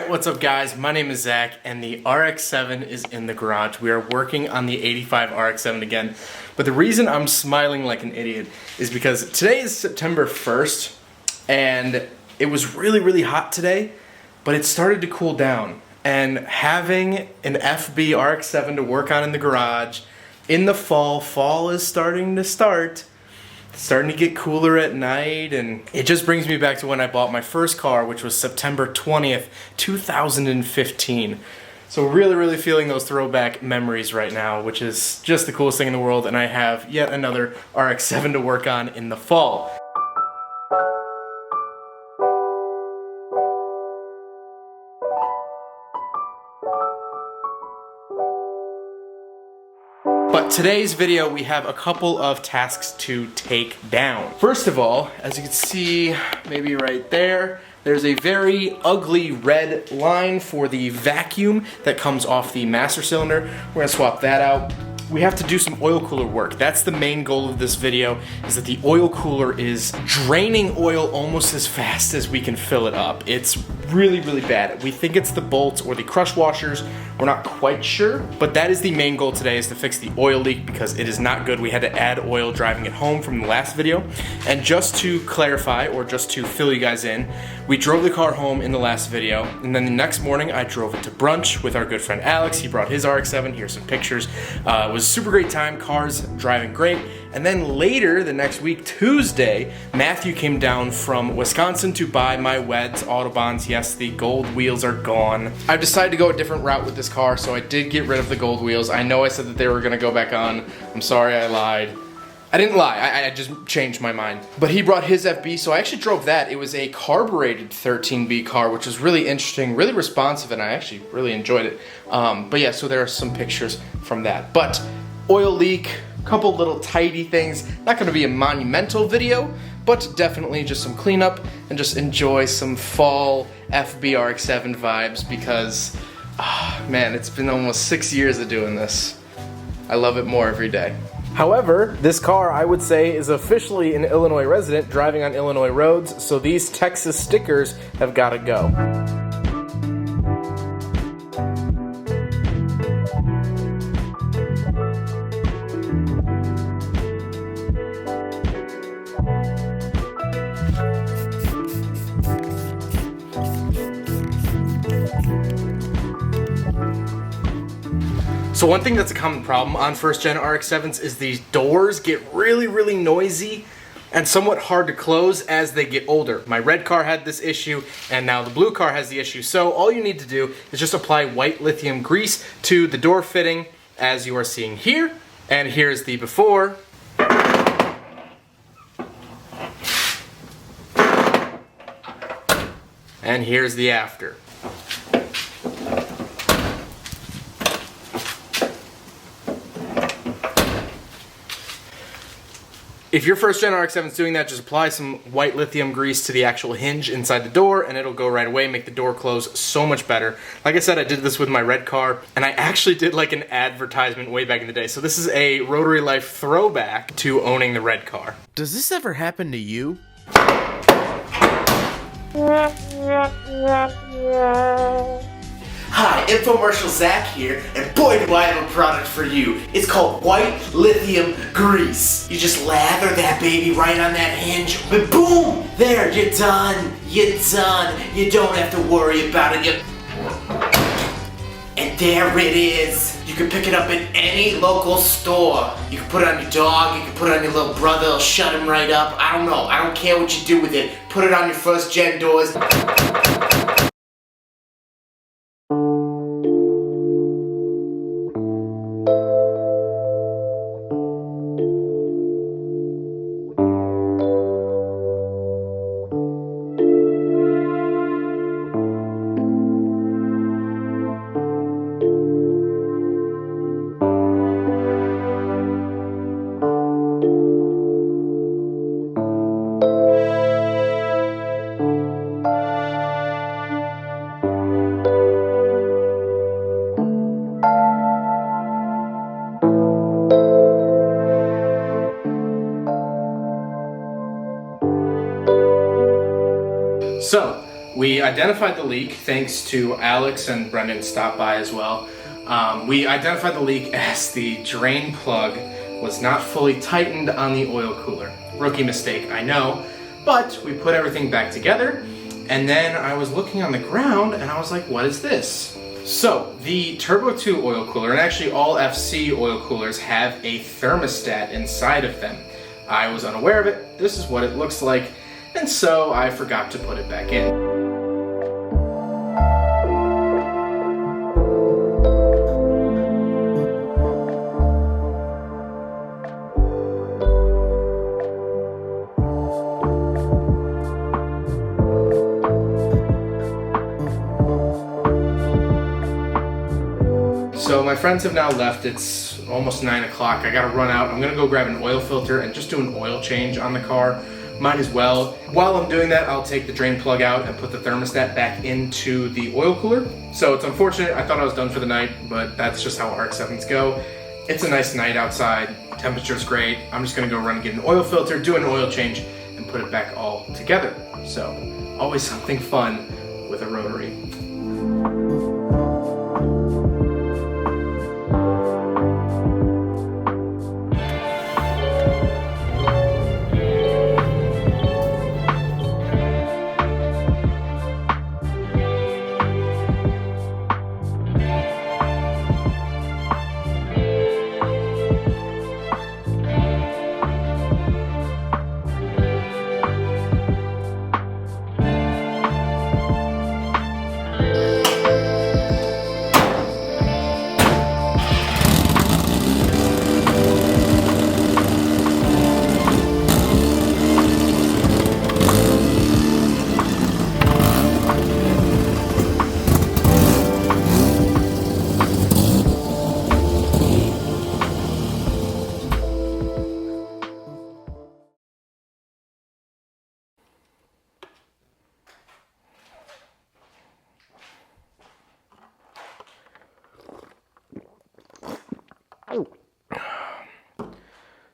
Alright, what's up guys? My name is Zach and the RX-7 is in the garage. We are working on the 85 RX-7 again. But the reason I'm smiling like an idiot is because today is September 1st and it was really hot today, but it started to cool down. And having an FB RX-7 to work on in the garage in the fall is starting to start. It's starting to get cooler at night, and it just brings me back to when I bought my first car, which was September 20th, 2015. So really feeling those throwback memories right now, which is just the coolest thing in the world, and I have yet another RX-7 to work on in the fall. But today's video, we have a couple of tasks to take down. First of all, as you can see, maybe right there, there's a very ugly red line for the vacuum that comes off the master cylinder. We're gonna swap that out. We have to do some oil cooler work. That's the main goal of this video, is that the oil cooler is draining oil almost as fast as we can fill it up. It's really bad. We think it's the bolts or the crush washers. We're not quite sure, but that is the main goal today, is to fix the oil leak because it is not good. We had to add oil driving it home from the last video. And just to clarify, or just to fill you guys in, we drove the car home in the last video, and then the next morning I drove it to brunch with our good friend Alex. He brought his RX-7. Here's some pictures. It was a super great time, cars driving great. And then later, the next week, Tuesday, Matthew came down from Wisconsin to buy my Weds Autobahns. Yes, the gold wheels are gone. I've decided to go a different route with this car, so I did get rid of the gold wheels. I know I said that they were gonna go back on. I'm sorry, I lied. I didn't lie, I just changed my mind. But he brought his FB, so I actually drove that. It was a carbureted 13B car, which was really interesting, really responsive, and I actually really enjoyed it. But yeah, so there are some pictures from that. But oil leak, couple little tidy things. Not gonna be a monumental video, but definitely just some cleanup and just enjoy some fall FB RX-7 vibes because, man, it's been almost 6 years of doing this. I love it more every day. However, this car, I would say, is officially an Illinois resident driving on Illinois roads, so these Texas stickers have gotta go. So one thing that's a common problem on first-gen RX-7s is these doors get really noisy and somewhat hard to close as they get older. My red car had this issue, and now the blue car has the issue. So all you need to do is just apply white lithium grease to the door fitting, as you are seeing here. And here's the before. And here's the after. If your first gen RX-7 is doing that, just apply some white lithium grease to the actual hinge inside the door and it'll go right away, make the door close so much better. Like I said, I did this with my red car, and I actually did like an advertisement way back in the day. So this is a Rotary Life throwback to owning the red car. Does this ever happen to you? Hi, Infomercial Zach here, and boy do I have a product for you. It's called White Lithium Grease. You just lather that baby right on that hinge, but boom! There, you're done. You're done. You don't have to worry about it. And there it is. You can pick it up at any local store. You can put it on your dog, you can put it on your little brother, it'll shut him right up. I don't know. I don't care what you do with it. Put it on your first gen doors. So, we identified the leak thanks to Alex, and Brendan stopped by as well. We identified the leak as the drain plug was not fully tightened on the oil cooler. Rookie mistake, I know, but we put everything back together, and then I was looking on the ground and I was like, what is this? So the Turbo 2 oil cooler, and actually all FC oil coolers, have a thermostat inside of them. I was unaware of it. This is what it looks like, and so I forgot to put it back in. So my friends have now left. It's almost 9 o'clock. I gotta run out. I'm gonna go grab an oil filter and just do an oil change on the car. Might as well. While I'm doing that, I'll take the drain plug out and put the thermostat back into the oil cooler. So it's unfortunate. I thought I was done for the night, but that's just how RX-7s go. It's a nice night outside. Temperature's great. I'm just gonna go run and get an oil filter, do an oil change, and put it back all together. So always something fun with a Rotary.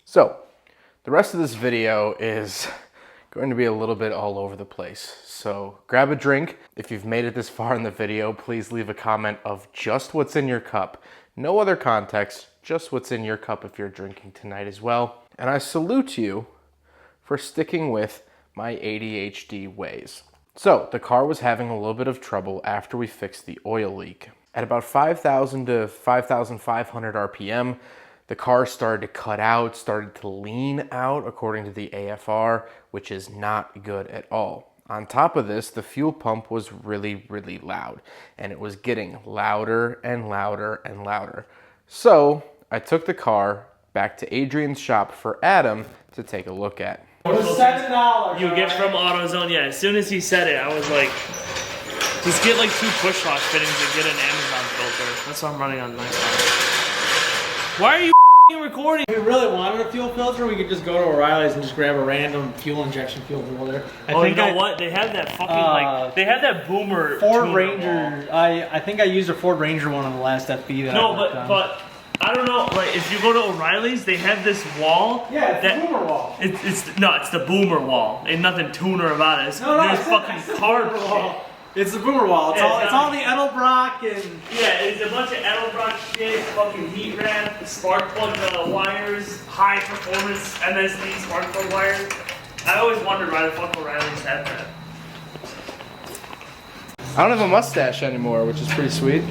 So, the rest of this video is going to be a little bit all over the place. So, grab a drink. If you've made it this far in the video, please leave a comment of just what's in your cup. No other context, just what's in your cup if you're drinking tonight as well. And I salute you for sticking with my ADHD ways. So, the car was having a little bit of trouble after we fixed the oil leak. At about 5,000 to 5,500 RPM, the car started to cut out, started to lean out according to the AFR, which is not good at all. On top of this, the fuel pump was really, really loud, and it was getting louder and louder and louder. So I took the car back to Adrian's shop for Adam to take a look at. It was $7. You get from AutoZone, yeah. As soon as he said it, I was like, just get like 2 push lock fittings and get an Amazon filter. That's what I'm running on my car. Why are you recording? If we really wanted a fuel filter, we could just go to O'Reilly's and just grab a random fuel injection fuel filter. You know what? They have that fucking like they have that boomer Ford Ranger. I think I used a Ford Ranger one on the last FB that I worked on. but I don't know. Like if you go to O'Reilly's, they have this wall. Yeah, it's the boomer wall. It's the boomer wall. Ain't nothing tuner about it. There's fucking card shit. It's the boomer wall. It's all the Edelbrock and... Yeah, it's a bunch of Edelbrock shit, fucking heat ramp, spark plug wires, high performance MSD spark plug wires. I always wondered why the fuck O'Reilly's had that. I don't have a mustache anymore, which is pretty sweet.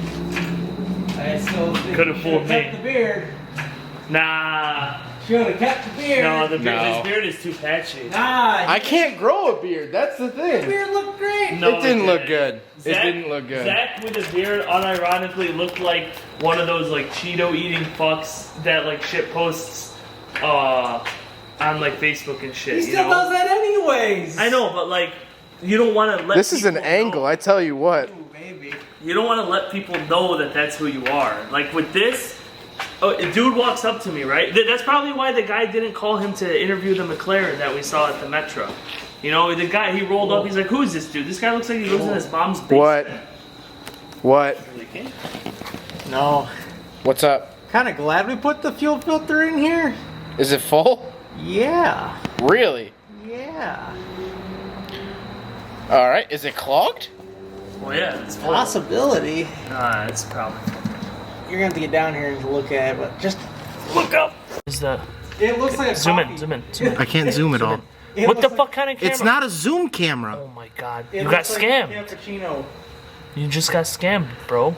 I still think Could have fooled me. kept the beard. Nah. Should have kept the beard. No, his No. beard is too patchy. Nah. I can't grow a beard, that's the The thing. beard looked great. No, It didn't look good. It didn't look good. Zach with a beard unironically looked like one of those like Cheeto eating fucks that like shit posts on like Facebook and shit. He still does that anyways. I know, but like you don't want to let This is an people angle, know. I tell you what. Ooh, baby. You don't want to let people know that that's who you are. Like with this, a dude walks up to me, right? That's probably why the guy didn't call him to interview the McLaren that we saw at the Metro. You know, the guy, he rolled up, he's like, who is this dude? This guy looks like he lives in his mom's basement. What? No. What's up? Kind of glad we put the fuel filter in here. Is it full? Yeah. Really? Yeah. All right, is it clogged? Well, yeah, it's full. Possibility. Nah, it's a problem. You're gonna have to get down here and look at it, but just Look up. Is the it looks like a zoom coffee. in, zoom in, zoom in. I can't zoom at all. It What the looks fuck kind of camera? It's not a zoom camera. Oh my god, It you got looks like scammed. Cappuccino. You just got scammed, bro.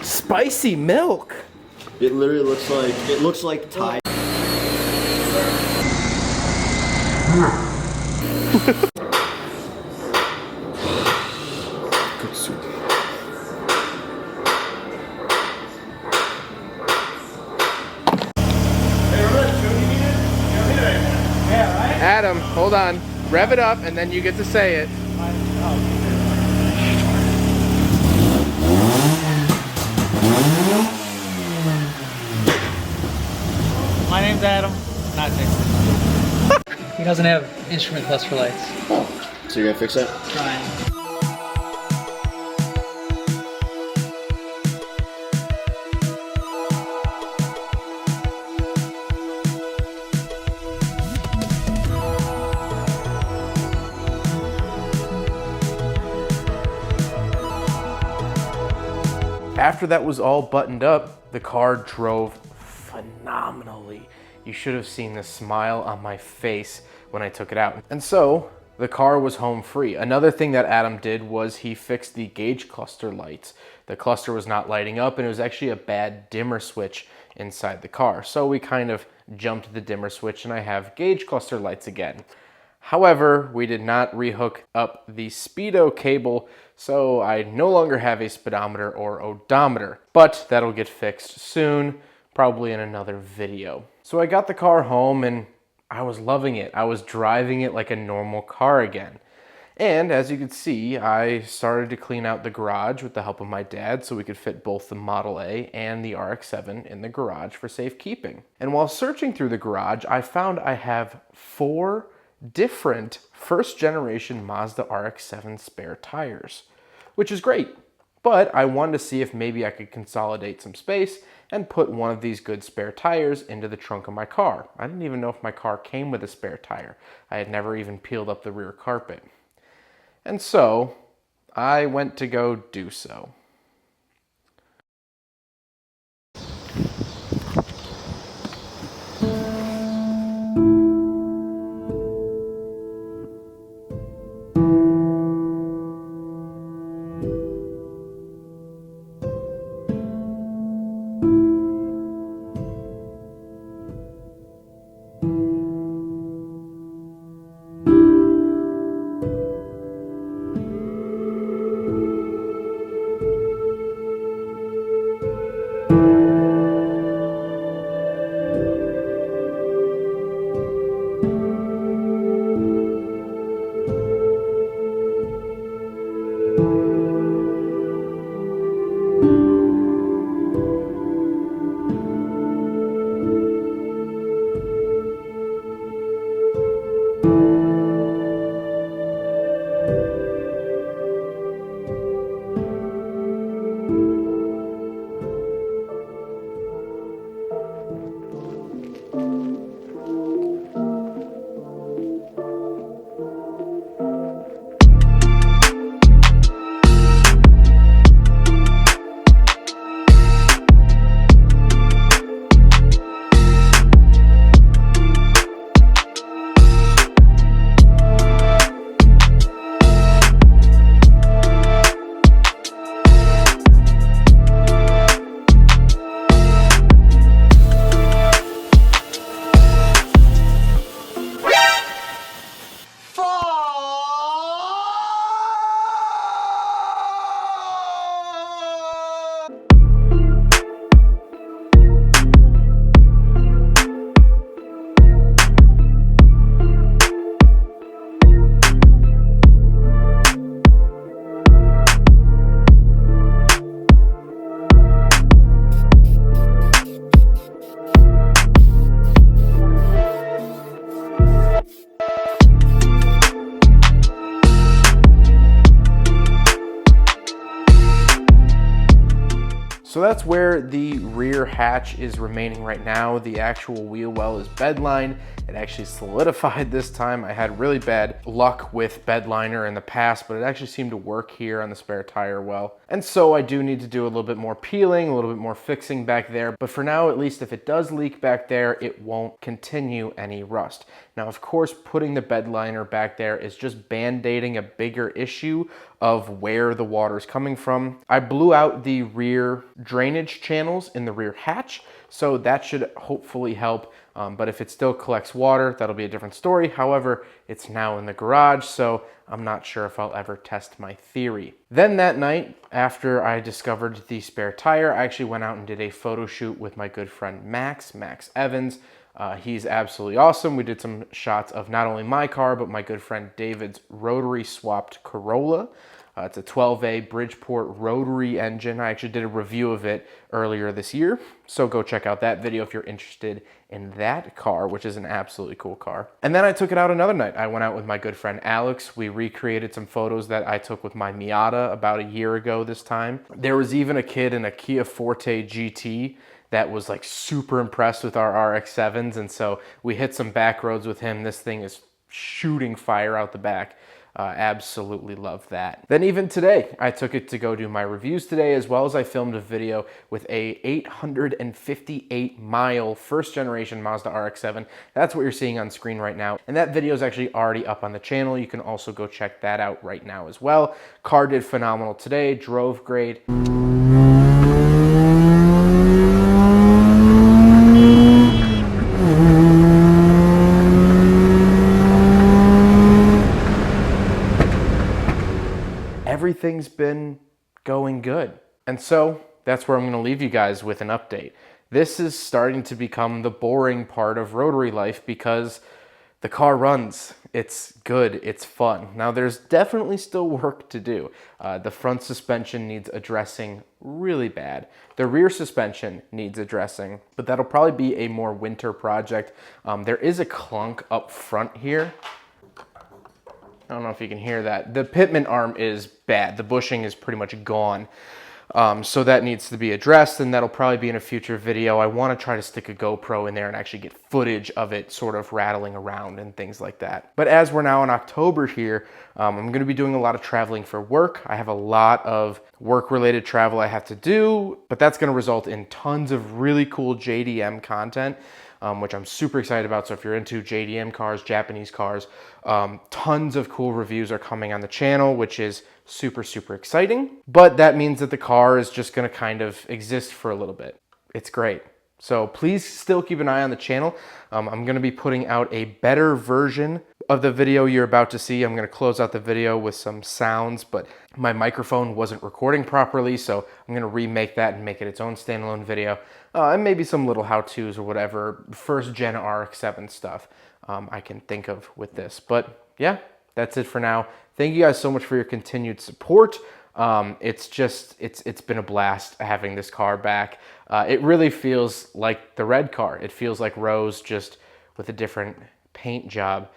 Spicy milk. It literally looks like Thai. Good soup. Adam, hold on. Rev it up and then you get to say it. My name's Adam, not Nick. He doesn't have instrument cluster lights. So you're gonna fix that? Trying. After that was all buttoned up, the car drove phenomenally. You should have seen the smile on my face when I took it out. And so, the car was home free. Another thing that Adam did was he fixed the gauge cluster lights. The cluster was not lighting up and it was actually a bad dimmer switch inside the car. So we kind of jumped the dimmer switch and I have gauge cluster lights again. However, we did not rehook up the speedo cable, so I no longer have a speedometer or odometer, but that'll get fixed soon, probably in another video. So I got the car home and I was loving it. I was driving it like a normal car again. And as you can see, I started to clean out the garage with the help of my dad so we could fit both the Model A and the RX-7 in the garage for safekeeping. And while searching through the garage, I found I have 4 different first generation Mazda RX-7 spare tires, which is great. But I wanted to see if maybe I could consolidate some space and put one of these good spare tires into the trunk of my car. I didn't even know if my car came with a spare tire. I had never even peeled up the rear carpet. And so I went to go do so. So that's where the rear hatch is remaining right now. The actual wheel well is bedline. It actually solidified this time. I had really bad luck with bed liner in the past, but it actually seemed to work here on the spare tire well. And so I do need to do a little bit more peeling, a little bit more fixing back there. But for now, at least if it does leak back there, it won't continue any rust. Now, of course, putting the bed liner back there is just band-aiding a bigger issue of where the water is coming from. I blew out the rear drainage channels in the rear hatch, so that should hopefully help. But if it still collects water, that'll be a different story. However, it's now in the garage, so I'm not sure if I'll ever test my theory. Then that night, after I discovered the spare tire, I actually went out and did a photo shoot with my good friend Max Evans. He's absolutely awesome. We did some shots of not only my car, but my good friend David's Rotary swapped Corolla. It's a 12A Bridgeport rotary engine. I actually did a review of it earlier this year, so go check out that video if you're interested in that car, which is an absolutely cool car. And then I took it out another night. I went out with my good friend Alex. We recreated some photos that I took with my Miata about a year ago this time. There was even a kid in a Kia Forte GT that was like super impressed with our RX-7s, and so we hit some back roads with him. This thing is shooting fire out the back. Absolutely love that. Then even today, I took it to go do my reviews today, as well as I filmed a video with a 858 mile first generation Mazda RX-7. That's what you're seeing on screen right now. And that video is actually already up on the channel. You can also go check that out right now as well. Car did phenomenal today, drove great. Everything's been going good. And so that's where I'm going to leave you guys with an update. This is starting to become the boring part of Rotary life because the car runs. It's good. It's fun. Now there's definitely still work to do. The front suspension needs addressing really bad. The rear suspension needs addressing, but that'll probably be a more winter project. There is a clunk up front here. I don't know if you can hear that. The pitman arm is bad. The bushing is pretty much gone. So that needs to be addressed, and that'll probably be in a future video. I want to try to stick a GoPro in there and actually get footage of it sort of rattling around and things like that. But as we're now in October here, I'm going to be doing a lot of traveling for work. I have a lot of work-related travel I have to do, but that's going to result in tons of really cool JDM content, which I'm super excited about. So if you're into JDM cars, Japanese cars, tons of cool reviews are coming on the channel, which is super, super exciting. But that means that the car is just gonna kind of exist for a little bit. It's great. So please still keep an eye on the channel. I'm gonna be putting out a better version of the video you're about to see. I'm gonna close out the video with some sounds, but my microphone wasn't recording properly, so I'm gonna remake that and make it its own standalone video. And maybe some little how-tos or whatever, first gen RX-7 stuff I can think of with this. But yeah, that's it for now. Thank you guys so much for your continued support. It's been a blast having this car back. It really feels like the red car. It feels like Rose, just with a different paint job,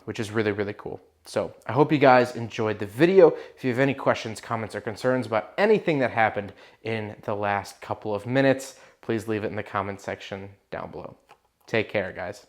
which is really, really cool. So I hope you guys enjoyed the video. If you have any questions, comments, or concerns about anything that happened in the last couple of minutes, please leave it in the comment section down below. Take care, guys.